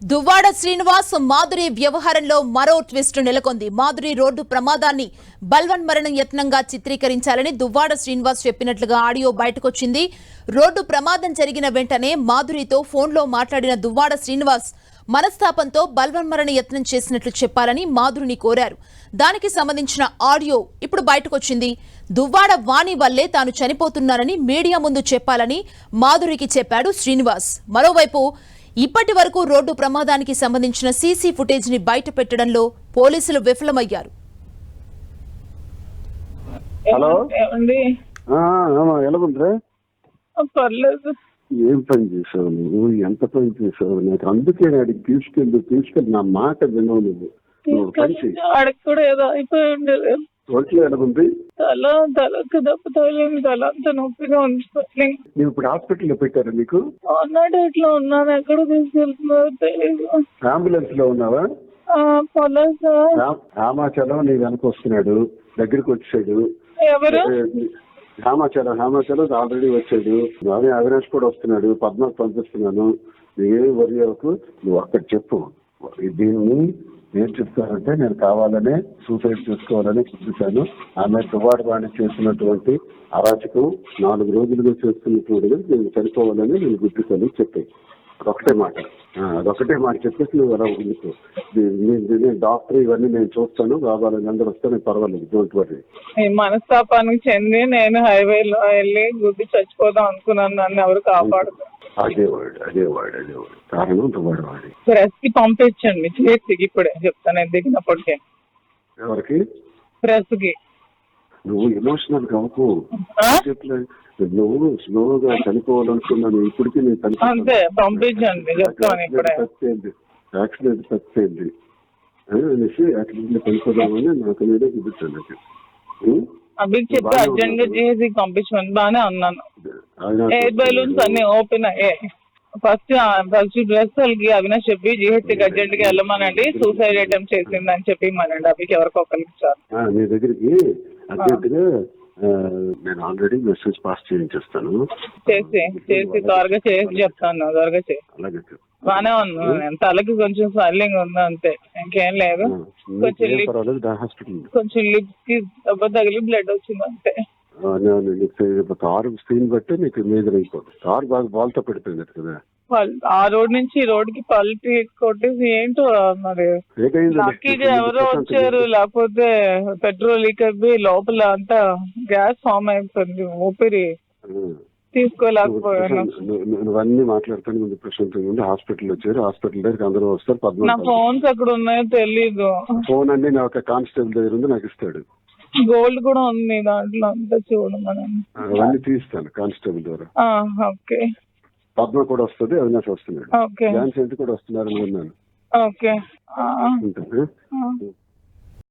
దువ్వాడ శ్రీనివాస్ మాధురి వ్యవహారంలో మరో ట్విస్ట్ నెలకొంది. మాధురి రోడ్డు ప్రమాదాన్ని బల్వన్మరణం యత్నంగా చిత్రీకరించాలని దువ్వాడ శ్రీనివాస్ చెప్పినట్లుగా ఆడియో బయటకొచ్చింది. రోడ్డు ప్రమాదం జరిగిన వెంటనే మాధురితో ఫోన్లో మాట్లాడిన దువ్వాడ శ్రీనివాస్ మనస్తాపంతో బల్వన్మరణ యత్నం చేసినట్లు చెప్పాలని మాధురిని కోరారు. దానికి సంబంధించిన ఆడియో ఇప్పుడు బయటకొచ్చింది. దువ్వాడ వాణి వల్లే తాను చనిపోతున్నానని మీడియా ముందు చెప్పాలని మాధురికి చెప్పాడు శ్రీనివాస్. మరోవైపు ఇప్పటి వరకు రోడ్డు ప్రమాదానికి సంబంధించిన సీసీ ఫుటేజ్ ని బయట పెట్టడంలో పోలీసులు విఫలమయ్యారు. హలో పర్లేదు. ఏం పని చేసావు నువ్వు? ఎంత పని చేసావు? నాకు అందుకే అడిగి తీసుకెళ్ళి నా మాట వినవు నువ్వు పని చేయి. ఆడికి కూడా ఏదో అయిపోయి ఉండేది. ఒంట్లో ఎలాగుంది? తలకు దెబ్బ తగిలింది. తల అంతా నొప్పిగా ఉంది. నువ్వు ఇప్పుడు హాస్పిటల్లో పెట్టారా నీకు? ఇట్లా ఉన్నాను. ఎక్కడ తీసుకెళ్తున్నారో తెలియదు. అంబులెన్స్ లో ఉన్నావా? పర్లేదు సార్. రామాచలం నీ వెనక వస్తున్నాడు, దగ్గరికి వచ్చాడు. ఎవరు? రామాచలం ఆల్రెడీ వచ్చాడు. అదే అవినాష్ కూడా వస్తున్నాడు. పద్మాకు పంపిస్తున్నాను. నువ్వేమి వరి అవ్వకు. నువ్వు అక్కడ చెప్పు. దీన్ని ఏం చెప్తానంటే, నేను కావాలనే సూసైడ్ చేసుకోవాలని చూపించాను. ఆమె దువ్వాడ వాణి చేసినటువంటి అరాచకం 4 రోజులుగా చేస్తున్నటువంటి నేను చనిపోవాలని నేను గుర్తిస్తాను చెప్పి అదొకటే మాట చెప్పేసి నువ్వు అలా ఉండిపో. డాక్టర్ ఇవన్నీ నేను చూస్తాను, కావాలని అందరూ వస్తే నేను పర్వాలేదు, డోంట్ వరీ. ఈ మనస్తాపానికి చెంది నేను హైవేలో వెళ్ళి గుద్ది చచ్చిపోదాం అనుకున్నాను. నన్ను ఎవరు కాపాడుతారు? అదే వాడు కారణం దువ్వాడ వాడి. ప్రెస్ కి పంపించండి చేసి ఇప్పుడే చెప్తాను దిగినప్పటికే. ఎవరికి? ప్రెస్ కి. నువ్వు ఎమోషనల్ కావకు. నువ్వు స్లోగా చనిపోవాలనుకున్నాను. ఇప్పటికీ నేను అంతే పంపించండి చెప్తాను ఇప్పుడే. యాక్సిడెంట్ తప్పింది అనేసి యాక్సిడెంట్ లో చనిపోదామని నాకు మీదే చూపించాను. అవి చెప్పి అర్జెంట్ గా చేసి పంపించమని బానే అన్నాను. ఎయిర్ బెలూన్స్ అన్ని ఓపెన్ అయ్యాయి. ఫస్ట్ డ్రెస్ వాళ్ళకి అవినాష్ చెప్పి జిహెచ్కి అర్జెంట్ గా వెళ్ళమనండి, సూసైడ్ అటెంప్ట్ చేసిందని చెప్పి ఇమ్మనండి. అవి ఎవరికి ఒకరికి ఇచ్చారు. నీ దగ్గరికి అర్జెంట్ గా నేను ఆల్రెడీ మెసేజ్ పాస్ చేయించేస్తాను. చేసి త్వరగా చేసి చెప్తాను. త్వరగా చేసి అలాగే బానే ఉన్నాను. తలకి కొంచెం స్వెల్లింగ్ ఉంది అంతే, ఇంకేం లేదు. కొంచెం లిప్స్ కి దెబ్బ తగిలి బ్లడ్ వచ్చింది అంతే. కారు స్క్రీన్ బట్టి నీకు మేజర్ అయిపోతుంది. కారు బాగా బాల్తో పడిపోయింది కదా. ఆ రోడ్ నుంచి ఈ రోడ్ కి పల్టీ కొట్టేసి ఏంటో మరి లక్కీగా ఎవరో వచ్చారు, లేకపోతే పెట్రోల్ లీక్ అయిపోయి లోపల అంతా గ్యాస్ ఫామ్ అయిపోయింది. ఊపిరి తీసుకోలేకపోయాను. నువ్వన్నీ మాట్లాడుతాను ముందు ప్రశాంతంగా ఉండి హాస్పిటల్ వచ్చారు. హాస్పిటల్ దగ్గర అందరూ వస్తారు. నా ఫోన్స్ ఎక్కడ ఉన్నాయో తెలీదు. ఫోన్ అన్ని నా ఒక కానిస్టేబుల్ దగ్గర ఉంది, నాకు ఇస్తాడు. గోల్డ్ కూడా ఉంది దాంట్లో, అంతా చూడమని. అవన్నీ తీస్తాను కానిస్టేబుల్ ద్వారా. ఓకే. పద్మ కూడా వస్తుంది, అవినాష్ వస్తున్నాడు, ఓకే. ఝాన్సీ కూడా వస్తున్నారు. ఓకే. ఉంటుంది.